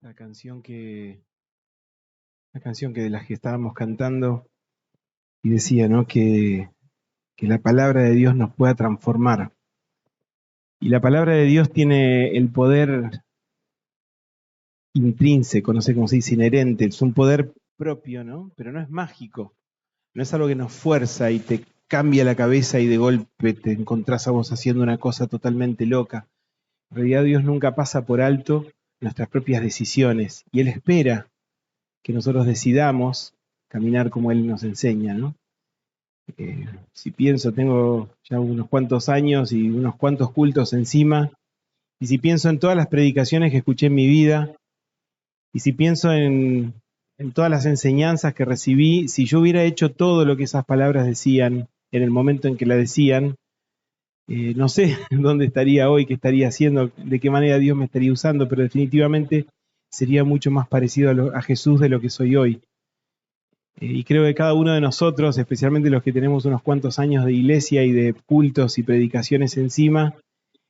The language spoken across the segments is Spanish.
La canción que, la canción que de las que estábamos cantando y decía, ¿no? Que la palabra de Dios nos pueda transformar. Y la palabra de Dios tiene el poder intrínseco, no sé cómo se dice, inherente, es un poder propio, ¿no? Pero no es mágico, no es algo que nos fuerza y te cambia la cabeza y de golpe te encontrás a vos haciendo una cosa totalmente loca. En realidad Dios nunca pasa por alto nuestras propias decisiones y Él espera que nosotros decidamos caminar como Él nos enseña, ¿no? Si pienso, tengo ya unos cuantos años y unos cuantos cultos encima, y si pienso en todas las predicaciones que escuché en mi vida, y si pienso en todas las enseñanzas que recibí, si yo hubiera hecho todo lo que esas palabras decían en el momento en que la decían, no sé dónde estaría hoy, qué estaría haciendo, de qué manera Dios me estaría usando, pero definitivamente sería mucho más parecido a Jesús de lo que soy hoy. Y creo que cada uno de nosotros, especialmente los que tenemos unos cuantos años de iglesia y de cultos y predicaciones encima,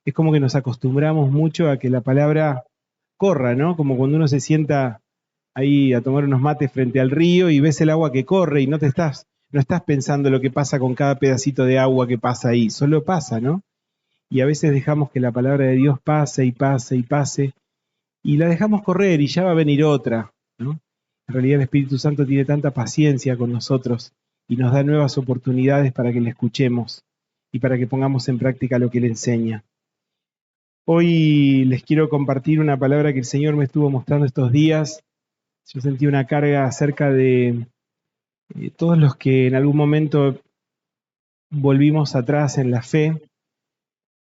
es como que nos acostumbramos mucho a que la palabra corra, ¿no? Como cuando uno se sienta ahí a tomar unos mates frente al río y ves el agua que corre y no estás pensando lo que pasa con cada pedacito de agua que pasa ahí, solo pasa, ¿no? Y a veces dejamos que la palabra de Dios pase y pase y pase, y la dejamos correr y ya va a venir otra, ¿no? En realidad el Espíritu Santo tiene tanta paciencia con nosotros y nos da nuevas oportunidades para que le escuchemos y para que pongamos en práctica lo que Él enseña. Hoy les quiero compartir una palabra que el Señor me estuvo mostrando estos días. Yo sentí una carga acerca de todos los que en algún momento volvimos atrás en la fe.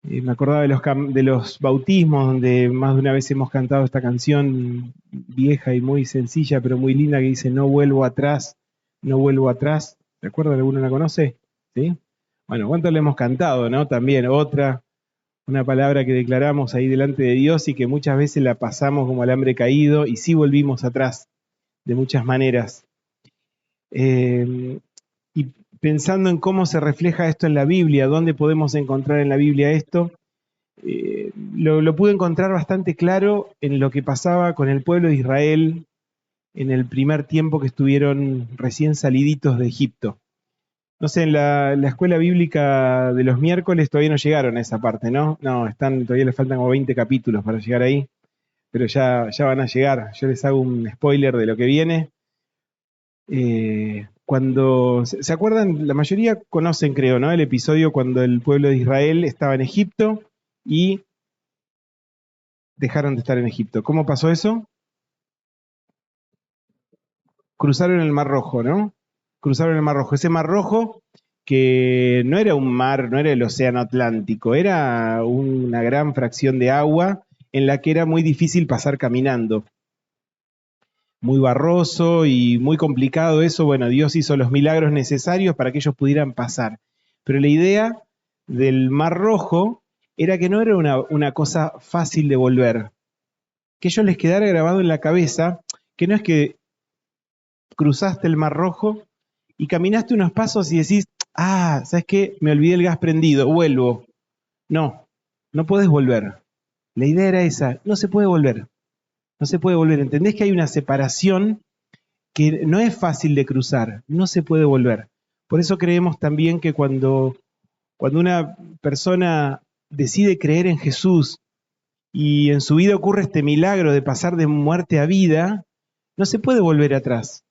Me acordaba de los bautismos, donde más de una vez hemos cantado esta canción vieja y muy sencilla, pero muy linda, que dice, no vuelvo atrás, no vuelvo atrás. ¿Se acuerdan? ¿Alguno la conoce? ¿Sí? Bueno, ¿cuánto le hemos cantado, no? También otra, una palabra que declaramos ahí delante de Dios y que muchas veces la pasamos como alambre caído y sí volvimos atrás de muchas maneras. Y pensando en cómo se refleja esto en la Biblia, dónde podemos encontrar en la Biblia esto, lo pude encontrar bastante claro en lo que pasaba con el pueblo de Israel en el primer tiempo que estuvieron recién saliditos de Egipto. No sé, en la escuela bíblica de los miércoles todavía no llegaron a esa parte, ¿no? No, todavía les faltan como 20 capítulos para llegar ahí, pero ya van a llegar. Yo les hago un spoiler de lo que viene. Cuando, ¿se acuerdan? La mayoría conocen, creo, ¿no? El episodio cuando el pueblo de Israel estaba en Egipto y dejaron de estar en Egipto. ¿Cómo pasó eso? Cruzaron el Mar Rojo, ¿no? Cruzaron el Mar Rojo. Ese Mar Rojo que no era un mar, no era el Océano Atlántico, era una gran fracción de agua en la que era muy difícil pasar caminando. Muy barroso y muy complicado eso. Bueno, Dios hizo los milagros necesarios para que ellos pudieran pasar. Pero la idea del Mar Rojo era que no era una cosa fácil de volver. Que ellos les quedara grabado en la cabeza que no es que cruzaste el Mar Rojo y caminaste unos pasos y decís, ¿sabes qué? Me olvidé el gas prendido, vuelvo. No, no podés volver. La idea era esa, no se puede volver. No se puede volver. ¿Entendés que hay una separación que no es fácil de cruzar? No se puede volver. Por eso creemos también que cuando una persona decide creer en Jesús y en su vida ocurre este milagro de pasar de muerte a vida, no se puede volver atrás.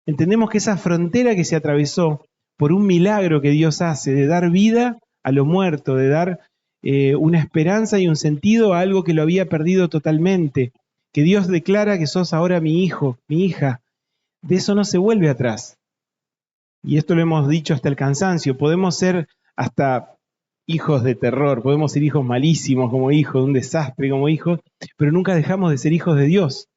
Entendemos que esa frontera que se atravesó por un milagro que Dios hace de dar vida a lo muerto, de dar una esperanza y un sentido a algo que lo había perdido totalmente, que Dios declara que sos ahora mi hijo, mi hija, de eso no se vuelve atrás. Y esto lo hemos dicho hasta el cansancio, podemos ser hasta hijos de terror, podemos ser hijos malísimos como hijos, de un desastre como hijos, pero nunca dejamos de ser hijos de Dios.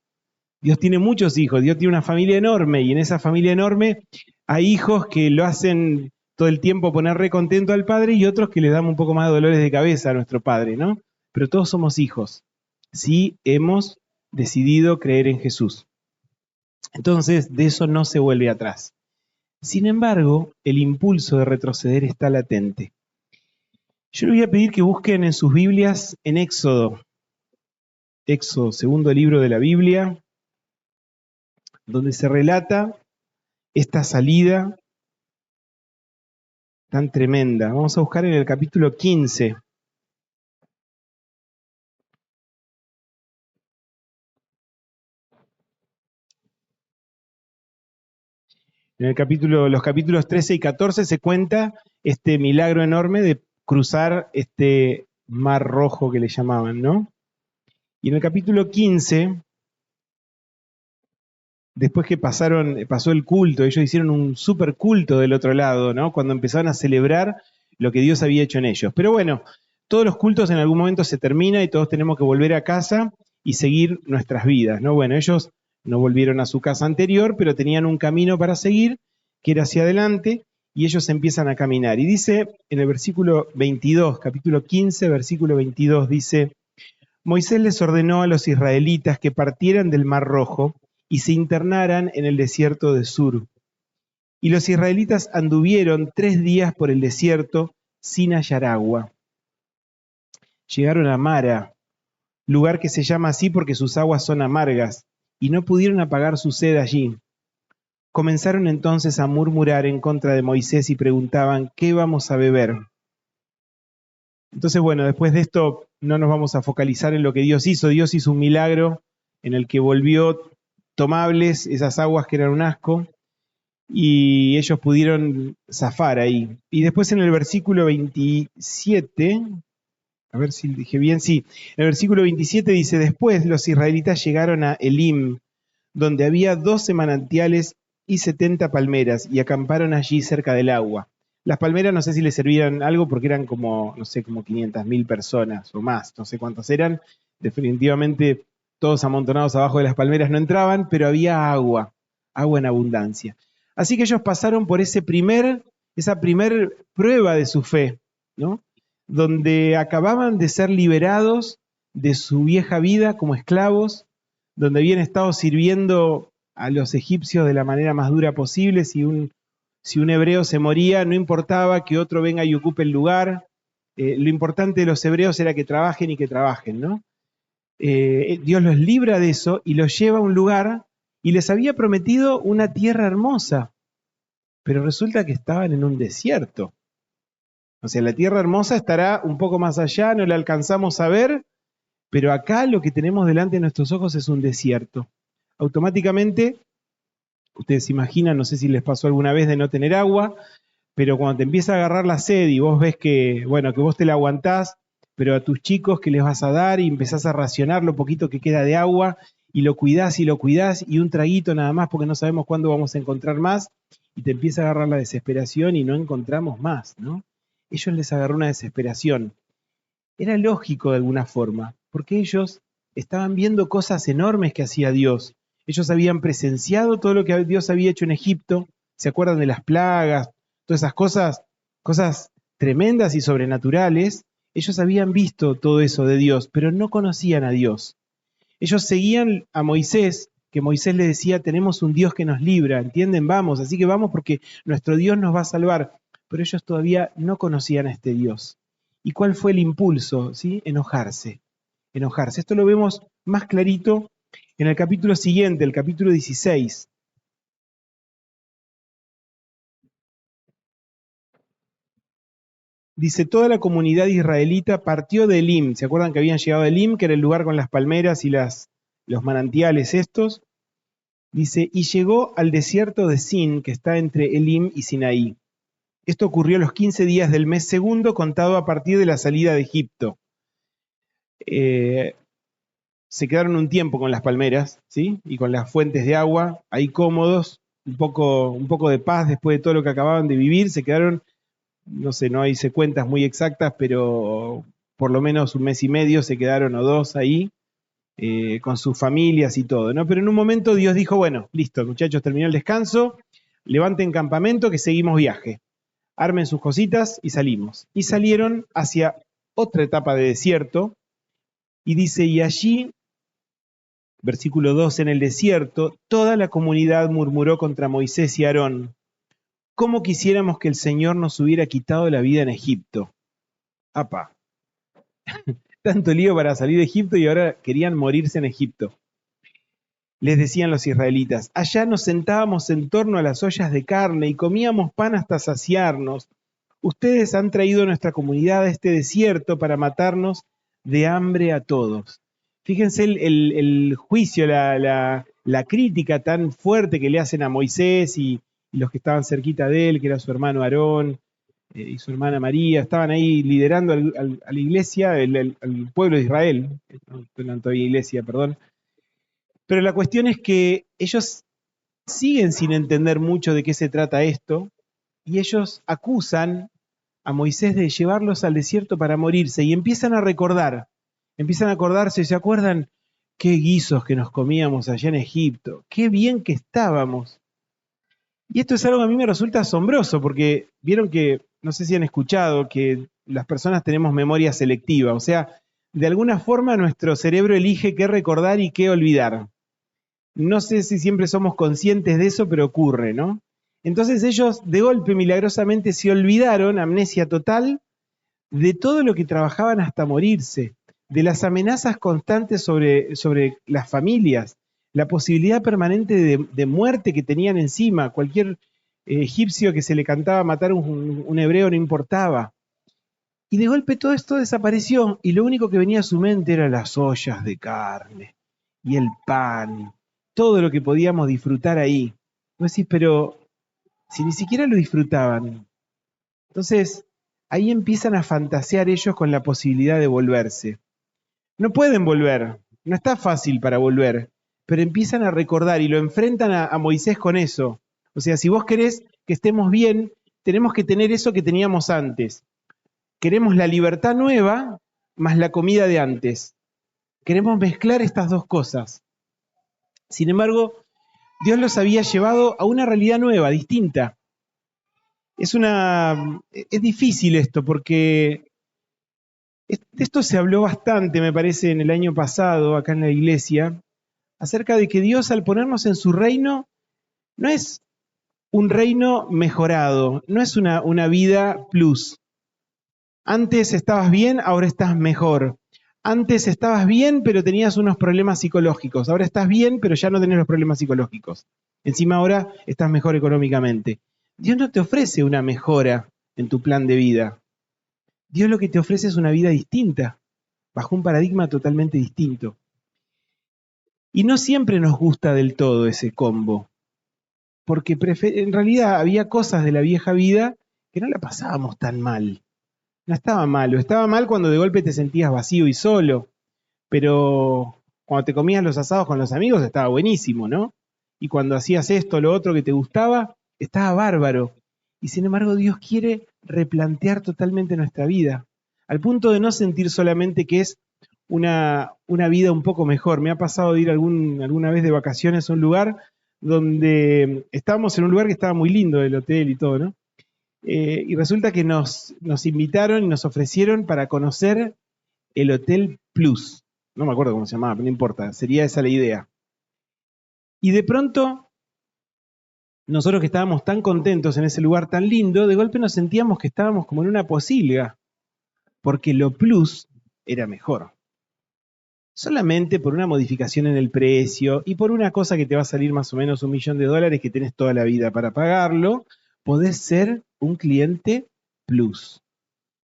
Dios tiene muchos hijos, Dios tiene una familia enorme y en esa familia enorme hay hijos que lo hacen todo el tiempo poner re contento al padre y otros que le damos un poco más de dolores de cabeza a nuestro padre, ¿no? Pero todos somos hijos, si hemos decidido creer en Jesús. Entonces, de eso no se vuelve atrás. Sin embargo, el impulso de retroceder está latente. Yo les voy a pedir que busquen en sus Biblias en Éxodo. Éxodo, segundo libro de la Biblia, donde se relata esta salida tan tremenda. Vamos a buscar en el capítulo 15. En los capítulos 13 y 14 se cuenta este milagro enorme de cruzar este mar rojo que le llamaban, ¿no? Y en el capítulo 15, después que pasó el culto, ellos hicieron un super culto del otro lado, ¿no? Cuando empezaron a celebrar lo que Dios había hecho en ellos. Pero bueno, todos los cultos en algún momento se terminan y todos tenemos que volver a casa y seguir nuestras vidas, ¿no? Bueno, ellos no volvieron a su casa anterior, pero tenían un camino para seguir, que era hacia adelante, y ellos empiezan a caminar. Y dice en el versículo 22, capítulo 15, versículo 22, dice: Moisés les ordenó a los israelitas que partieran del Mar Rojo y se internaran en el desierto de Sur. Y los israelitas anduvieron 3 días por el desierto sin hallar agua. Llegaron a Mara, lugar que se llama así porque sus aguas son amargas, y no pudieron apagar su sed allí. Comenzaron entonces a murmurar en contra de Moisés y preguntaban: ¿qué vamos a beber? Entonces, bueno, después de esto no nos vamos a focalizar en lo que Dios hizo. Dios hizo un milagro en el que volvió tomables esas aguas que eran un asco, y ellos pudieron zafar ahí. Y después en el versículo 27, a ver si dije bien, sí, en el versículo 27 dice: después los israelitas llegaron a Elim, donde había 12 manantiales y 70 palmeras, y acamparon allí cerca del agua. Las palmeras no sé si les servían algo porque eran como, no sé, como 500.000 personas o más, no sé cuántos eran. Definitivamente todos amontonados abajo de las palmeras no entraban, pero había agua, agua en abundancia. Así que ellos pasaron por esa primer prueba de su fe, ¿no? Donde acababan de ser liberados de su vieja vida como esclavos, donde habían estado sirviendo a los egipcios de la manera más dura posible. Si un hebreo se moría, no importaba que otro venga y ocupe el lugar. Lo importante de los hebreos era que trabajen y que trabajen, ¿no? Dios los libra de eso y los lleva a un lugar, y les había prometido una tierra hermosa, pero resulta que estaban en un desierto. O sea, la tierra hermosa estará un poco más allá, no la alcanzamos a ver, pero acá lo que tenemos delante de nuestros ojos es un desierto. Automáticamente, ustedes se imaginan, no sé si les pasó alguna vez de no tener agua, pero cuando te empieza a agarrar la sed y vos ves que, bueno, que vos te la aguantás, pero a tus chicos que les vas a dar y empezás a racionar lo poquito que queda de agua y lo cuidás y un traguito nada más porque no sabemos cuándo vamos a encontrar más, y te empieza a agarrar la desesperación y no encontramos más, ¿no? Ellos les agarró una desesperación. Era lógico de alguna forma, porque ellos estaban viendo cosas enormes que hacía Dios. Ellos habían presenciado todo lo que Dios había hecho en Egipto. ¿Se acuerdan de las plagas? Todas esas cosas tremendas y sobrenaturales. Ellos habían visto todo eso de Dios, pero no conocían a Dios. Ellos seguían a Moisés, que Moisés les decía: tenemos un Dios que nos libra, ¿entienden? Vamos, así que vamos porque nuestro Dios nos va a salvar. Pero ellos todavía no conocían a este Dios. ¿Y cuál fue el impulso? ¿Sí? Enojarse. Enojarse. Esto lo vemos más clarito en el capítulo siguiente, el capítulo 16. Dice: toda la comunidad israelita partió de Elim. ¿Se acuerdan que habían llegado a Elim, que era el lugar con las palmeras y los manantiales estos? Dice: y llegó al desierto de Sin, que está entre Elim y Sinaí. Esto ocurrió los 15 días del mes segundo, contado a partir de la salida de Egipto. Se quedaron un tiempo con las palmeras, ¿sí? Y con las fuentes de agua, ahí cómodos, un poco de paz después de todo lo que acababan de vivir. Se quedaron, no sé, no hice cuentas muy exactas, pero por lo menos un mes y medio se quedaron, o 2 ahí, con sus familias y todo, ¿no? Pero en un momento Dios dijo: bueno, listo, muchachos, terminó el descanso, levanten campamento que seguimos viaje. Armen sus cositas y salimos. Y salieron hacia otra etapa de desierto, y dice: y allí, versículo 2, en el desierto, toda la comunidad murmuró contra Moisés y Aarón: ¿cómo quisiéramos que el Señor nos hubiera quitado la vida en Egipto? Apa. tanto lío para salir de Egipto y ahora querían morirse en Egipto. Les decían los israelitas, allá nos sentábamos en torno a las ollas de carne y comíamos pan hasta saciarnos. Ustedes han traído a nuestra comunidad a este desierto para matarnos de hambre a todos. Fíjense el juicio, la crítica tan fuerte que le hacen a Moisés y los que estaban cerquita de él, que era su hermano Aarón y su hermana María, estaban ahí liderando a la iglesia, al pueblo de Israel, no todavía iglesia, perdón. Pero la cuestión es que ellos siguen sin entender mucho de qué se trata esto, y ellos acusan a Moisés de llevarlos al desierto para morirse, y empiezan a acordarse, ¿se acuerdan? Qué guisos que nos comíamos allá en Egipto, qué bien que estábamos. Y esto es algo que a mí me resulta asombroso, porque vieron que, no sé si han escuchado, que las personas tenemos memoria selectiva, o sea, de alguna forma nuestro cerebro elige qué recordar y qué olvidar. No sé si siempre somos conscientes de eso, pero ocurre, ¿no? Entonces ellos de golpe milagrosamente se olvidaron, amnesia total, de todo lo que trabajaban hasta morirse, de las amenazas constantes sobre las familias, la posibilidad permanente de muerte que tenían encima. Cualquier egipcio que se le cantaba matar a un hebreo no importaba. Y de golpe todo esto desapareció y lo único que venía a su mente eran las ollas de carne y el pan, todo lo que podíamos disfrutar ahí. Vos decís, pero si ni siquiera lo disfrutaban. Entonces, ahí empiezan a fantasear ellos con la posibilidad de volverse. No pueden volver, no está fácil para volver, pero empiezan a recordar y lo enfrentan a Moisés con eso. O sea, si vos querés que estemos bien, tenemos que tener eso que teníamos antes. Queremos la libertad nueva más la comida de antes. Queremos mezclar estas dos cosas. Sin embargo, Dios los había llevado a una realidad nueva, distinta. Es difícil esto, porque de esto se habló bastante, me parece, en el año pasado, acá en la iglesia, acerca de que Dios, al ponernos en su reino, no es un reino mejorado, no es una vida plus. Antes estabas bien, ahora estás mejor. Antes estabas bien, pero tenías unos problemas psicológicos. Ahora estás bien, pero ya no tenés los problemas psicológicos. Encima ahora estás mejor económicamente. Dios no te ofrece una mejora en tu plan de vida. Dios lo que te ofrece es una vida distinta, bajo un paradigma totalmente distinto. Y no siempre nos gusta del todo ese combo, porque en realidad había cosas de la vieja vida que no la pasábamos tan mal. No estaba malo, estaba mal cuando de golpe te sentías vacío y solo, pero cuando te comías los asados con los amigos estaba buenísimo, ¿no? Y cuando hacías esto, lo otro que te gustaba, estaba bárbaro. Y sin embargo Dios quiere replantear totalmente nuestra vida, al punto de no sentir solamente que es una vida un poco mejor. Me ha pasado de ir alguna vez de vacaciones a un lugar donde estábamos en un lugar que estaba muy lindo, el hotel y todo, ¿no? Y resulta que nos invitaron y nos ofrecieron para conocer el Hotel Plus. No me acuerdo cómo se llamaba, pero no importa, sería esa la idea. Y de pronto, nosotros que estábamos tan contentos en ese lugar tan lindo, de golpe nos sentíamos que estábamos como en una posilga, porque lo Plus era mejor. Solamente por una modificación en el precio y por una cosa que te va a salir más o menos $1 millón que tenés toda la vida para pagarlo, podés ser un cliente Plus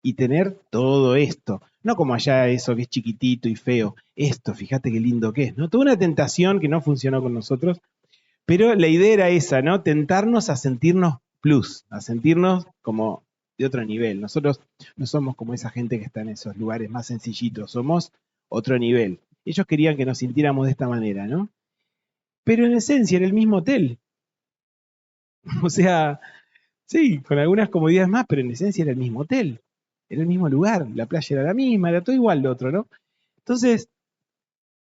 y tener todo esto. No como allá eso que es chiquitito y feo. Esto, fíjate qué lindo que es, ¿no? Toda una tentación que no funcionó con nosotros, pero la idea era esa, ¿no? Tentarnos a sentirnos Plus, a sentirnos como de otro nivel. Nosotros no somos como esa gente que está en esos lugares más sencillitos, somos otro nivel. Ellos querían que nos sintiéramos de esta manera, ¿no? Pero en esencia era el mismo hotel. O sea, sí, con algunas comodidades más, pero en esencia era el mismo hotel. Era el mismo lugar, la playa era la misma, era todo igual lo otro, ¿no? Entonces,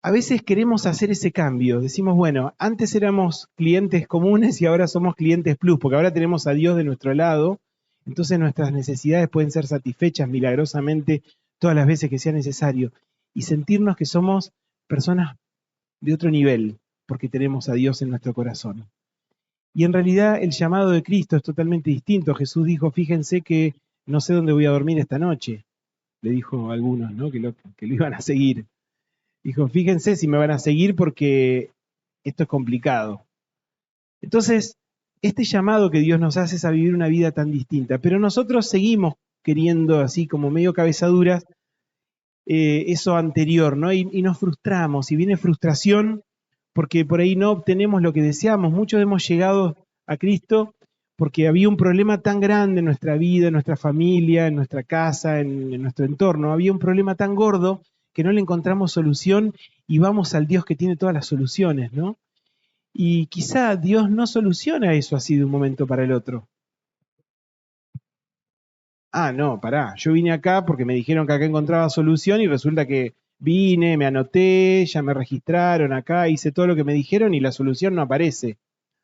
a veces queremos hacer ese cambio. Decimos, bueno, antes éramos clientes comunes y ahora somos clientes plus, porque ahora tenemos a Dios de nuestro lado, entonces nuestras necesidades pueden ser satisfechas milagrosamente todas las veces que sea necesario y sentirnos que somos personas de otro nivel, porque tenemos a Dios en nuestro corazón. Y en realidad el llamado de Cristo es totalmente distinto. Jesús dijo, fíjense que no sé dónde voy a dormir esta noche. le dijo a algunos, ¿no? Que lo iban a seguir. Dijo, fíjense si me van a seguir porque esto es complicado. Entonces, este llamado que Dios nos hace es a vivir una vida tan distinta, pero nosotros seguimos queriendo, así como medio cabezaduras, eso anterior, ¿no? Y nos frustramos, y viene frustración porque por ahí no obtenemos lo que deseamos. Muchos hemos llegado a Cristo porque había un problema tan grande en nuestra vida, en nuestra familia, en nuestra casa, en nuestro entorno. Había un problema tan gordo que no le encontramos solución y vamos al Dios que tiene todas las soluciones, ¿no? Y quizá Dios no soluciona eso así de un momento para el otro. Ah, no, pará, yo vine acá porque me dijeron que acá encontraba solución y resulta que vine, me anoté, ya me registraron acá, hice todo lo que me dijeron y la solución no aparece.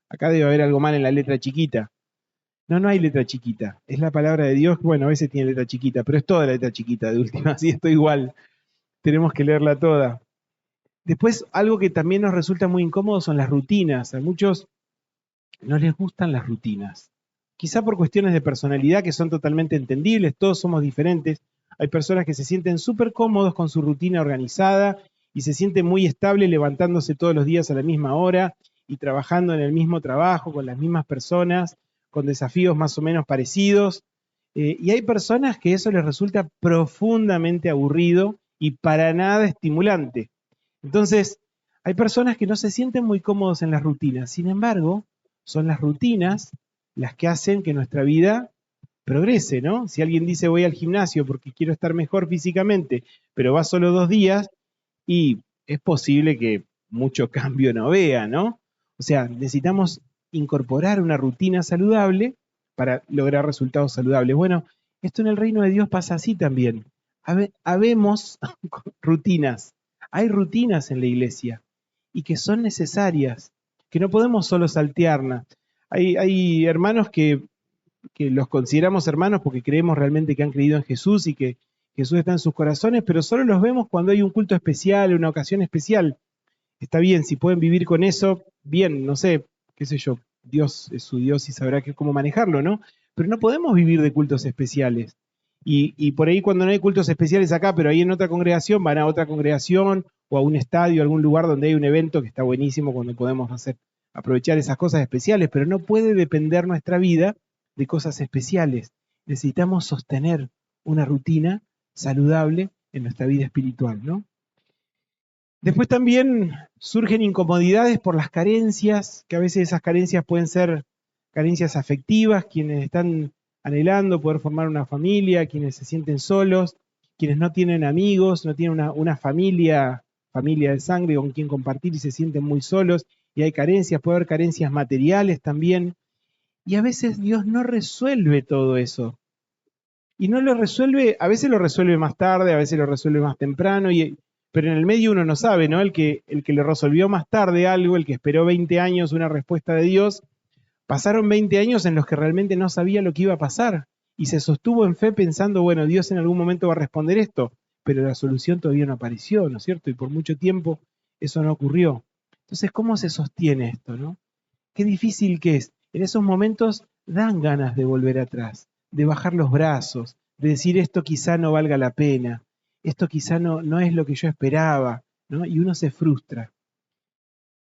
Acá debe haber algo mal en la letra chiquita. No, no hay letra chiquita. Es la palabra de Dios. Bueno, a veces tiene letra chiquita, pero es toda la letra chiquita de última. Así esto igual. Tenemos que leerla toda. Después, algo que también nos resulta muy incómodo son las rutinas. A muchos no les gustan las rutinas. Quizá por cuestiones de personalidad que son totalmente entendibles, todos somos diferentes. Hay personas que se sienten súper cómodos con su rutina organizada y se sienten muy estables levantándose todos los días a la misma hora y trabajando en el mismo trabajo, con las mismas personas, con desafíos más o menos parecidos. Y hay personas que eso les resulta profundamente aburrido y para nada estimulante. Entonces, hay personas que no se sienten muy cómodos en las rutinas. Sin embargo, son las rutinas las que hacen que nuestra vida progrese, ¿no? Si alguien dice voy al gimnasio porque quiero estar mejor físicamente, pero va solo 2 días, y es posible que mucho cambio no vea, ¿no? O sea, necesitamos incorporar una rutina saludable para lograr resultados saludables. Bueno, esto en el reino de Dios pasa así también. Habemos rutinas, hay rutinas en la iglesia y que son necesarias, que no podemos solo saltearlas. Hay hermanos que los consideramos hermanos porque creemos realmente que han creído en Jesús y que Jesús está en sus corazones, pero solo los vemos cuando hay un culto especial, una ocasión especial. Está bien, si pueden vivir con eso, bien, no sé, qué sé yo, Dios es su Dios y sabrá cómo manejarlo, ¿no? Pero no podemos vivir de cultos especiales. Y por ahí cuando no hay cultos especiales acá, pero ahí en otra congregación, van a otra congregación o a un estadio, a algún lugar donde hay un evento que está buenísimo cuando podemos aprovechar esas cosas especiales, pero no puede depender nuestra vida de cosas especiales. Necesitamos sostener una rutina saludable en nuestra vida espiritual, ¿no? Después también surgen incomodidades por las carencias, que a veces esas carencias pueden ser carencias afectivas, quienes están anhelando poder formar una familia, quienes se sienten solos, quienes no tienen amigos, no tienen una familia de sangre con quien compartir y se sienten muy solos, y hay carencias, puede haber carencias materiales también, y a veces Dios no resuelve todo eso. Y no lo resuelve, a veces lo resuelve más tarde, a veces lo resuelve más temprano, pero en el medio uno no sabe, ¿no? El que le resolvió más tarde algo, el que esperó 20 años una respuesta de Dios, pasaron 20 años en los que realmente no sabía lo que iba a pasar y se sostuvo en fe pensando, bueno, Dios en algún momento va a responder esto, pero la solución todavía no apareció, ¿no es cierto? Y por mucho tiempo eso no ocurrió. Entonces, ¿cómo se sostiene esto, no? Qué difícil que es. En esos momentos dan ganas de volver atrás, de bajar los brazos, de decir esto quizá no valga la pena, esto quizá no es lo que yo esperaba, ¿no? Y uno se frustra.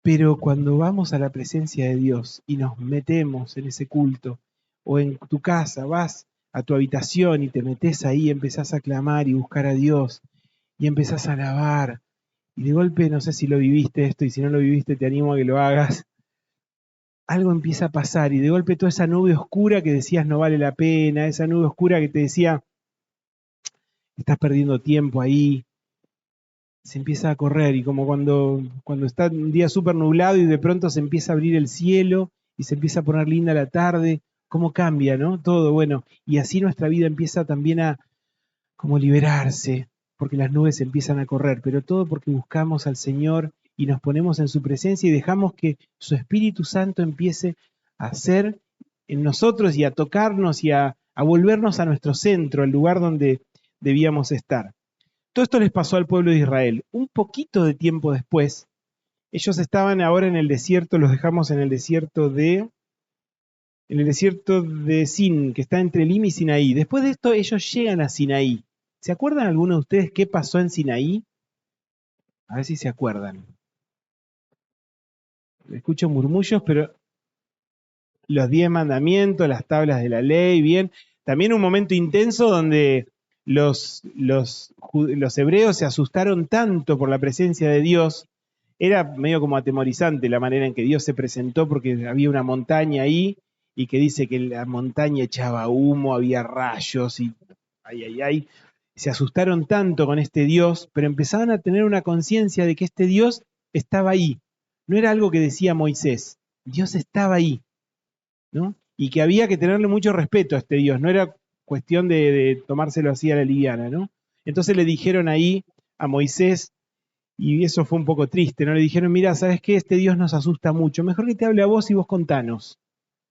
Pero cuando vamos a la presencia de Dios y nos metemos en ese culto, o en tu casa, vas a tu habitación y te metes ahí, empezás a clamar y buscar a Dios, y empezás a alabar, y de golpe, no sé si lo viviste esto, y si no lo viviste te animo a que lo hagas, algo empieza a pasar y de golpe toda esa nube oscura que decías no vale la pena, esa nube oscura que te decía estás perdiendo tiempo ahí, se empieza a correr y como cuando está un día súper nublado y de pronto se empieza a abrir el cielo y se empieza a poner linda la tarde, cómo cambia, ¿no? Todo, bueno, y así nuestra vida empieza también a como liberarse, porque las nubes empiezan a correr, pero todo porque buscamos al Señor y nos ponemos en su presencia y dejamos que su Espíritu Santo empiece a hacer en nosotros y a tocarnos y a volvernos a nuestro centro, al lugar donde debíamos estar. Todo esto les pasó al pueblo de Israel. Un poquito de tiempo después, ellos estaban ahora en el desierto, los dejamos en el desierto de Sin, que está entre Elim y Sinaí. Después de esto, ellos llegan a Sinaí. ¿Se acuerdan alguno de ustedes qué pasó en Sinaí? A ver si se acuerdan. Escucho murmullos, pero los 10 mandamientos, las tablas de la ley, bien. También un momento intenso donde los hebreos se asustaron tanto por la presencia de Dios. Era medio como atemorizante la manera en que Dios se presentó porque había una montaña ahí y que dice que la montaña echaba humo, había rayos y ay, ay, ay. Se asustaron tanto con este Dios, pero empezaban a tener una conciencia de que este Dios estaba ahí. No era algo que decía Moisés, Dios estaba ahí, ¿no? Y que había que tenerle mucho respeto a este Dios, no era cuestión de tomárselo así a la liviana, ¿no? Entonces le dijeron ahí a Moisés, y eso fue un poco triste, ¿no? Le dijeron, mira, ¿sabes qué? Este Dios nos asusta mucho, mejor que te hable a vos y vos contanos,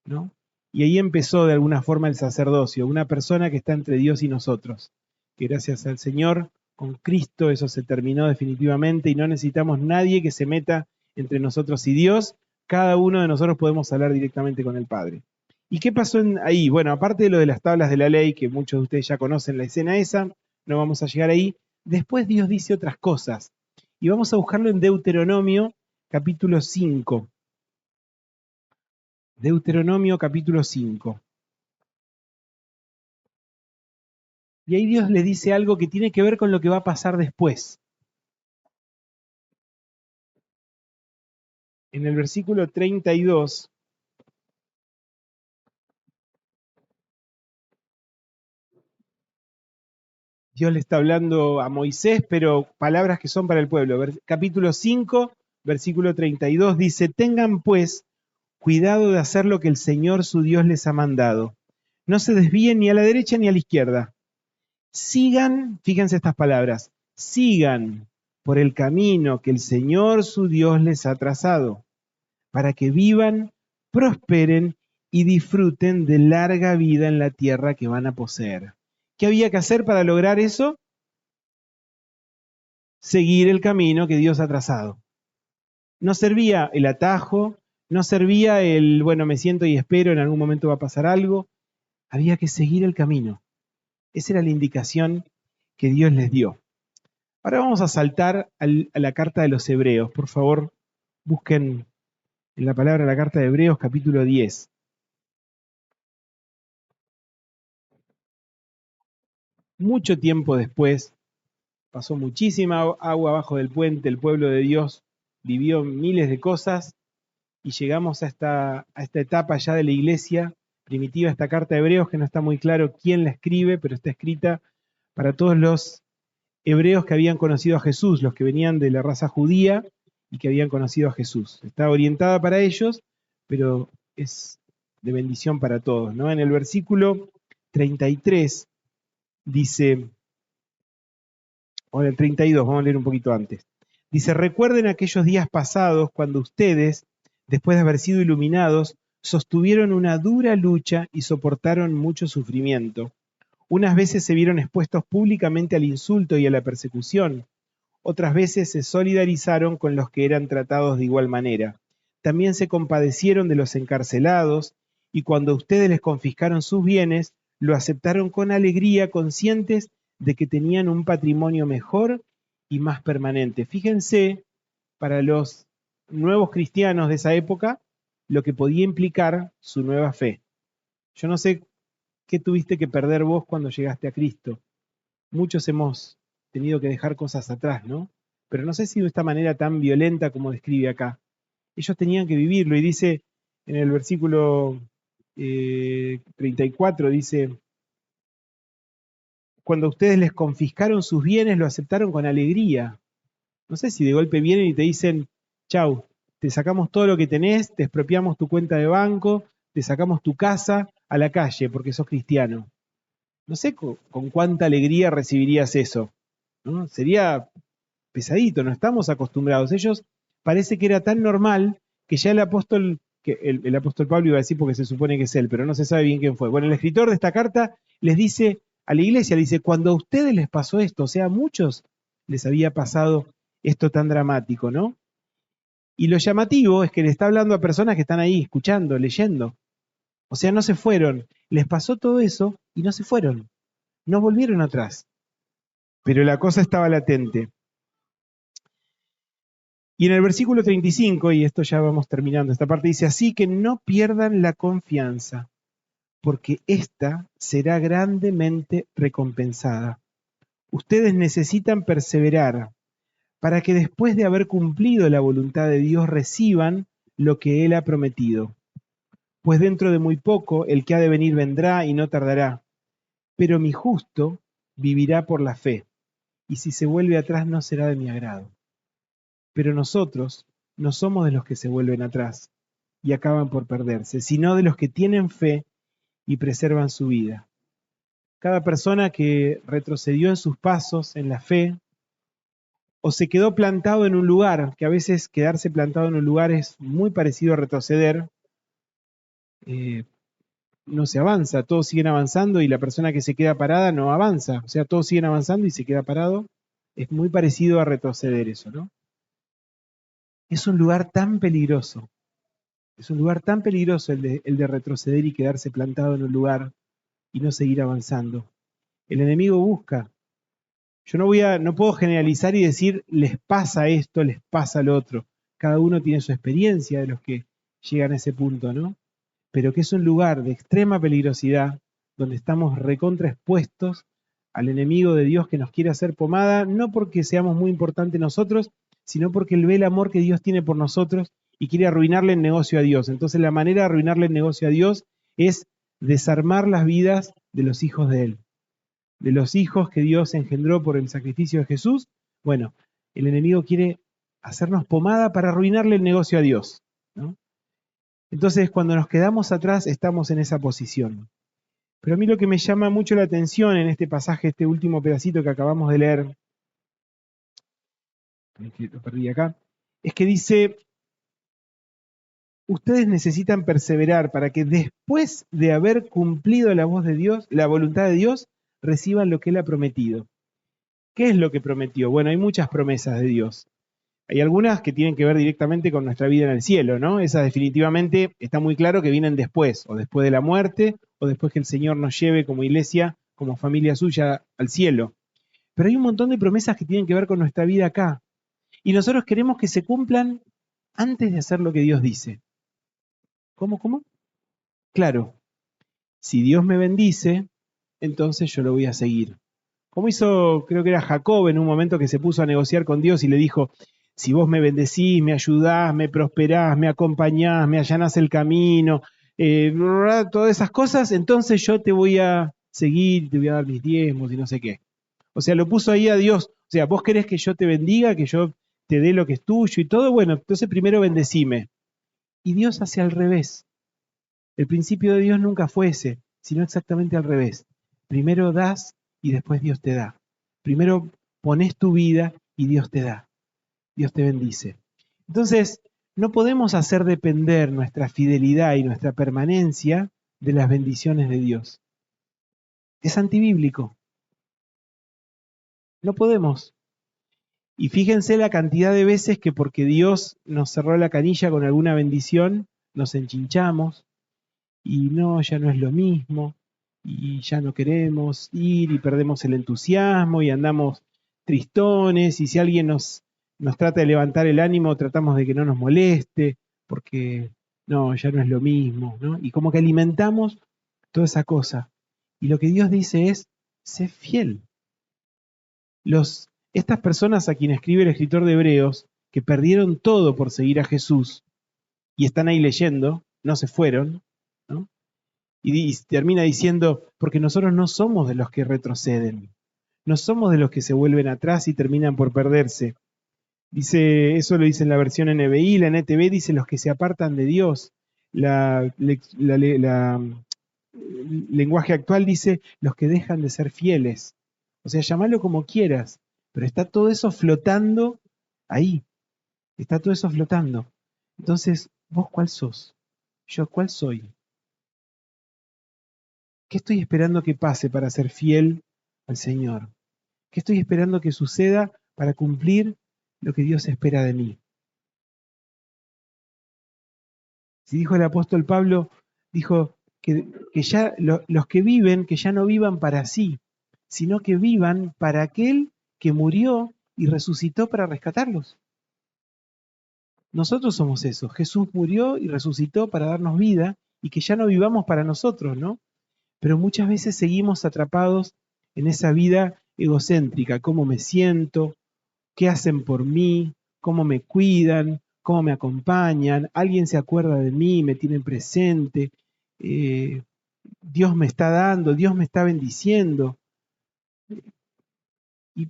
¿no? Y ahí empezó de alguna forma el sacerdocio, una persona que está entre Dios y nosotros, que gracias al Señor, con Cristo, eso se terminó definitivamente y no necesitamos nadie que se meta entre nosotros y Dios, cada uno de nosotros podemos hablar directamente con el Padre. ¿Y qué pasó ahí? Bueno, aparte de lo de las tablas de la ley, que muchos de ustedes ya conocen la escena esa, no vamos a llegar ahí, después Dios dice otras cosas. Y vamos a buscarlo en Deuteronomio capítulo 5. Deuteronomio capítulo 5. Y ahí Dios le dice algo que tiene que ver con lo que va a pasar después. En el versículo 32, Dios le está hablando a Moisés, pero palabras que son para el pueblo. Capítulo 5, versículo 32 dice, tengan pues cuidado de hacer lo que el Señor su Dios les ha mandado. No se desvíen ni a la derecha ni a la izquierda. Sigan, fíjense estas palabras, sigan por el camino que el Señor su Dios les ha trazado, para que vivan, prosperen y disfruten de larga vida en la tierra que van a poseer. ¿Qué había que hacer para lograr eso? Seguir el camino que Dios ha trazado. No servía el atajo, no servía el, bueno, me siento y espero, en algún momento va a pasar algo. Había que seguir el camino. Esa era la indicación que Dios les dio. Ahora vamos a saltar a la carta de los Hebreos. Por favor, busquen en la palabra la carta de Hebreos capítulo 10. Mucho tiempo después, pasó muchísima agua abajo del puente, el pueblo de Dios vivió miles de cosas y llegamos a esta etapa ya de la iglesia primitiva, esta carta de Hebreos, que no está muy claro quién la escribe, pero está escrita para todos los hebreos que habían conocido a Jesús, los que venían de la raza judía y que habían conocido a Jesús. Está orientada para ellos, pero es de bendición para todos, ¿no? En el versículo 33 dice, o en el 32, vamos a leer un poquito antes. Dice, recuerden aquellos días pasados cuando ustedes, después de haber sido iluminados, sostuvieron una dura lucha y soportaron mucho sufrimiento. Unas veces se vieron expuestos públicamente al insulto y a la persecución. Otras veces se solidarizaron con los que eran tratados de igual manera. También se compadecieron de los encarcelados y cuando ustedes les confiscaron sus bienes, lo aceptaron con alegría, conscientes de que tenían un patrimonio mejor y más permanente. Fíjense, para los nuevos cristianos de esa época, lo que podía implicar su nueva fe. Yo no sé qué tuviste que perder vos cuando llegaste a Cristo. Muchos hemos tenido que dejar cosas atrás, ¿no? Pero no sé si de esta manera tan violenta como describe acá. Ellos tenían que vivirlo y dice en el versículo 34, dice, cuando ustedes les confiscaron sus bienes, lo aceptaron con alegría. No sé si de golpe vienen y te dicen, chau, te sacamos todo lo que tenés, te expropiamos tu cuenta de banco, te sacamos tu casa a la calle porque sos cristiano. No sé con cuánta alegría recibirías eso, ¿no? Sería pesadito, no estamos acostumbrados. Ellos parece que era tan normal que ya el apóstol, que el apóstol Pablo iba a decir porque se supone que es él, pero no se sabe bien quién fue. Bueno, el escritor de esta carta les dice a la iglesia, le dice, cuando a ustedes les pasó esto, o sea, a muchos les había pasado esto tan dramático, ¿no? Y lo llamativo es que le está hablando a personas que están ahí escuchando, leyendo. O sea, no se fueron. Les pasó todo eso y no se fueron. No volvieron atrás. pero la cosa estaba latente. Y en el versículo 35, y esto ya vamos terminando, esta parte dice, así que no pierdan la confianza, porque ésta será grandemente recompensada. Ustedes necesitan perseverar para que después de haber cumplido la voluntad de Dios reciban lo que Él ha prometido. Pues dentro de muy poco el que ha de venir vendrá y no tardará, pero mi justo vivirá por la fe, y si se vuelve atrás no será de mi agrado. Pero nosotros no somos de los que se vuelven atrás y acaban por perderse, sino de los que tienen fe y preservan su vida. Cada persona que retrocedió en sus pasos en la fe, o se quedó plantado en un lugar, que a veces quedarse plantado en un lugar es muy parecido a retroceder, no se avanza, todos siguen avanzando y la persona que se queda parada no avanza, o sea, todos siguen avanzando y se queda parado, es muy parecido a retroceder eso, ¿no? Es un lugar tan peligroso, es un lugar tan peligroso el de retroceder y quedarse plantado en un lugar y no seguir avanzando. El enemigo busca. Yo no puedo generalizar y decir les pasa esto, les pasa lo otro. Cada uno tiene su experiencia de los que llegan a ese punto, ¿no? Pero que es un lugar de extrema peligrosidad, donde estamos recontraexpuestos al enemigo de Dios que nos quiere hacer pomada, no porque seamos muy importantes nosotros, sino porque él ve el amor que Dios tiene por nosotros y quiere arruinarle el negocio a Dios. Entonces la manera de arruinarle el negocio a Dios es desarmar las vidas de los hijos de él, de los hijos que Dios engendró por el sacrificio de Jesús. Bueno, el enemigo quiere hacernos pomada para arruinarle el negocio a Dios, ¿no? Entonces, cuando nos quedamos atrás, estamos en esa posición. Pero a mí lo que me llama mucho la atención en este pasaje, este último pedacito que acabamos de leer, lo perdí acá, es que dice, ustedes necesitan perseverar para que después de haber cumplido la voz de Dios, la voluntad de Dios, reciban lo que Él ha prometido. ¿Qué es lo que prometió? Bueno, hay muchas promesas de Dios. Hay algunas que tienen que ver directamente con nuestra vida en el cielo, ¿no? Esas definitivamente está muy claro que vienen después, o después de la muerte, o después que el Señor nos lleve como iglesia, como familia suya, al cielo. Pero hay un montón de promesas que tienen que ver con nuestra vida acá. Y nosotros queremos que se cumplan antes de hacer lo que Dios dice. ¿Cómo? ¿Cómo? Claro, si Dios me bendice, entonces yo lo voy a seguir. Como hizo, creo que era Jacob en un momento que se puso a negociar con Dios y le dijo, si vos me bendecís, me ayudás, me prosperás, me acompañás, me allanás el camino, todas esas cosas, entonces yo te voy a seguir, te voy a dar mis diezmos y no sé qué. O sea, lo puso ahí a Dios. O sea, vos querés que yo te bendiga, que yo te dé lo que es tuyo y todo, bueno, entonces primero bendecime. Y Dios hace al revés. El principio de Dios nunca fue ese, sino exactamente al revés. Primero das y después Dios te da. Primero pones tu vida y Dios te da. Dios te bendice. Entonces, no podemos hacer depender nuestra fidelidad y nuestra permanencia de las bendiciones de Dios. Es antibíblico. No podemos. Y fíjense la cantidad de veces que porque Dios nos cerró la canilla con alguna bendición, nos enchinchamos y no, ya no es lo mismo, y ya no queremos ir y perdemos el entusiasmo y andamos tristones, y si alguien nos trata de levantar el ánimo, tratamos de que no nos moleste, porque no, ya no es lo mismo, ¿no? Y como que alimentamos toda esa cosa. Y lo que Dios dice es, sé fiel. Estas personas a quien escribe el escritor de Hebreos, que perdieron todo por seguir a Jesús, y están ahí leyendo, no se fueron, ¿no? Y termina diciendo, porque nosotros no somos de los que retroceden, no somos de los que se vuelven atrás y terminan por perderse. Dice, eso lo dice en la versión NBI, la NTV dice los que se apartan de Dios. Lenguaje actual dice los que dejan de ser fieles. O sea, llamalo como quieras, pero está todo eso flotando ahí. Está todo eso flotando. Entonces, ¿vos cuál sos? ¿Yo cuál soy? ¿Qué estoy esperando que pase para ser fiel al Señor? ¿Qué estoy esperando que suceda para cumplir lo que Dios espera de mí? Si dijo el apóstol Pablo, dijo que ya los que viven, que ya no vivan para sí, sino que vivan para aquel que murió y resucitó para rescatarlos. Nosotros somos eso. Jesús murió y resucitó para darnos vida y que ya no vivamos para nosotros, ¿no? Pero muchas veces seguimos atrapados en esa vida egocéntrica. ¿Cómo me siento? ¿Qué hacen por mí? ¿Cómo me cuidan? ¿Cómo me acompañan? ¿Alguien se acuerda de mí? ¿Me tienen presente? Dios me está dando, Dios me está bendiciendo. Y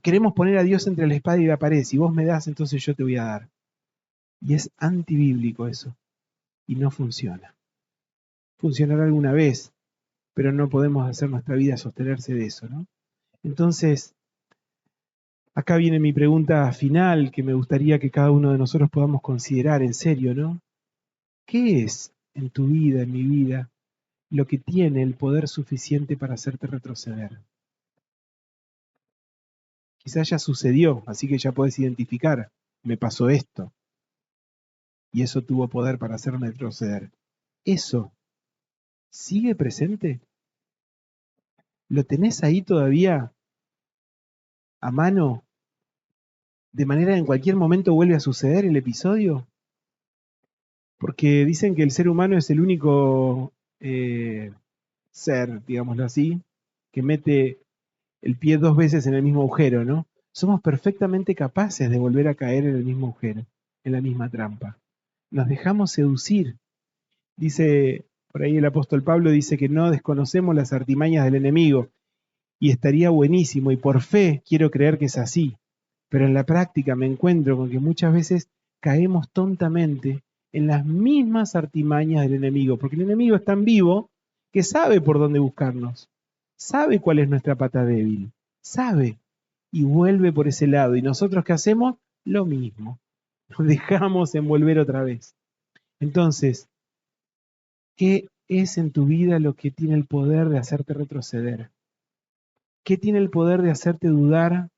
queremos poner a Dios entre la espada y la pared. Si vos me das, entonces yo te voy a dar. Y es antibíblico eso. Y no funciona. Funcionará alguna vez, pero no podemos hacer nuestra vida sostenerse de eso, ¿no? Entonces, acá viene mi pregunta final que me gustaría que cada uno de nosotros podamos considerar en serio, ¿no? ¿Qué es en tu vida, en mi vida, lo que tiene el poder suficiente para hacerte retroceder? Quizás ya sucedió, así que ya podés identificar, me pasó esto, y eso tuvo poder para hacerme retroceder. ¿Eso sigue presente? ¿Lo tenés ahí todavía a mano? ¿De manera que en cualquier momento vuelve a suceder el episodio? Porque dicen que el ser humano es el único ser, digámoslo así, que mete el pie 2 veces en el mismo agujero, ¿no? Somos perfectamente capaces de volver a caer en el mismo agujero, en la misma trampa. Nos dejamos seducir. Dice, por ahí el apóstol Pablo dice que no desconocemos las artimañas del enemigo, y estaría buenísimo, y por fe quiero creer que es así. Pero en la práctica me encuentro con que muchas veces caemos tontamente en las mismas artimañas del enemigo, porque el enemigo es tan vivo que sabe por dónde buscarnos, sabe cuál es nuestra pata débil, sabe, y vuelve por ese lado. ¿Y nosotros qué hacemos? Lo mismo, nos dejamos envolver otra vez. Entonces, ¿qué es en tu vida lo que tiene el poder de hacerte retroceder? ¿Qué tiene el poder de hacerte dudar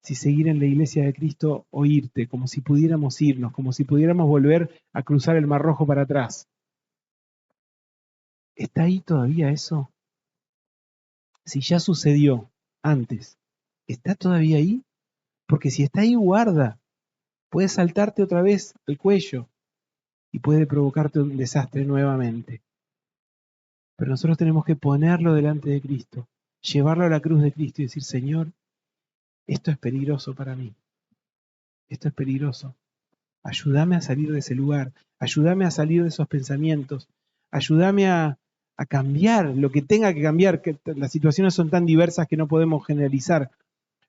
si seguir en la iglesia de Cristo o irte, como si pudiéramos irnos, como si pudiéramos volver a cruzar el Mar Rojo para atrás? ¿Está ahí todavía eso? Si ya sucedió antes, ¿está todavía ahí? Porque si está ahí, guarda. Puede saltarte otra vez al cuello y puede provocarte un desastre nuevamente. Pero nosotros tenemos que ponerlo delante de Cristo, llevarlo a la cruz de Cristo y decir, Señor, esto es peligroso para mí. Esto es peligroso. Ayúdame a salir de ese lugar, ayúdame a salir de esos pensamientos, ayúdame a cambiar lo que tenga que cambiar, que las situaciones son tan diversas que no podemos generalizar,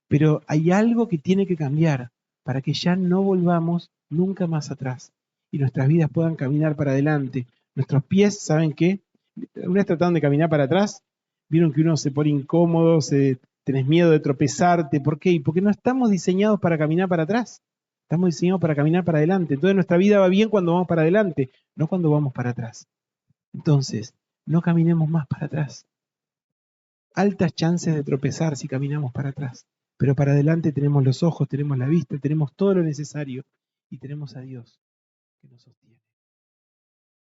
pero hay algo que tiene que cambiar para que ya no volvamos nunca más atrás y nuestras vidas puedan caminar para adelante. Nuestros pies, ¿saben qué? Una vez trataron de caminar para atrás, vieron que uno se pone incómodo, tenés miedo de tropezarte, ¿por qué? Porque no estamos diseñados para caminar para atrás. Estamos diseñados para caminar para adelante. Entonces nuestra vida va bien cuando vamos para adelante, no cuando vamos para atrás. Entonces, no caminemos más para atrás. Altas chances de tropezar si caminamos para atrás. Pero para adelante tenemos los ojos, tenemos la vista, tenemos todo lo necesario y tenemos a Dios que nos sostiene.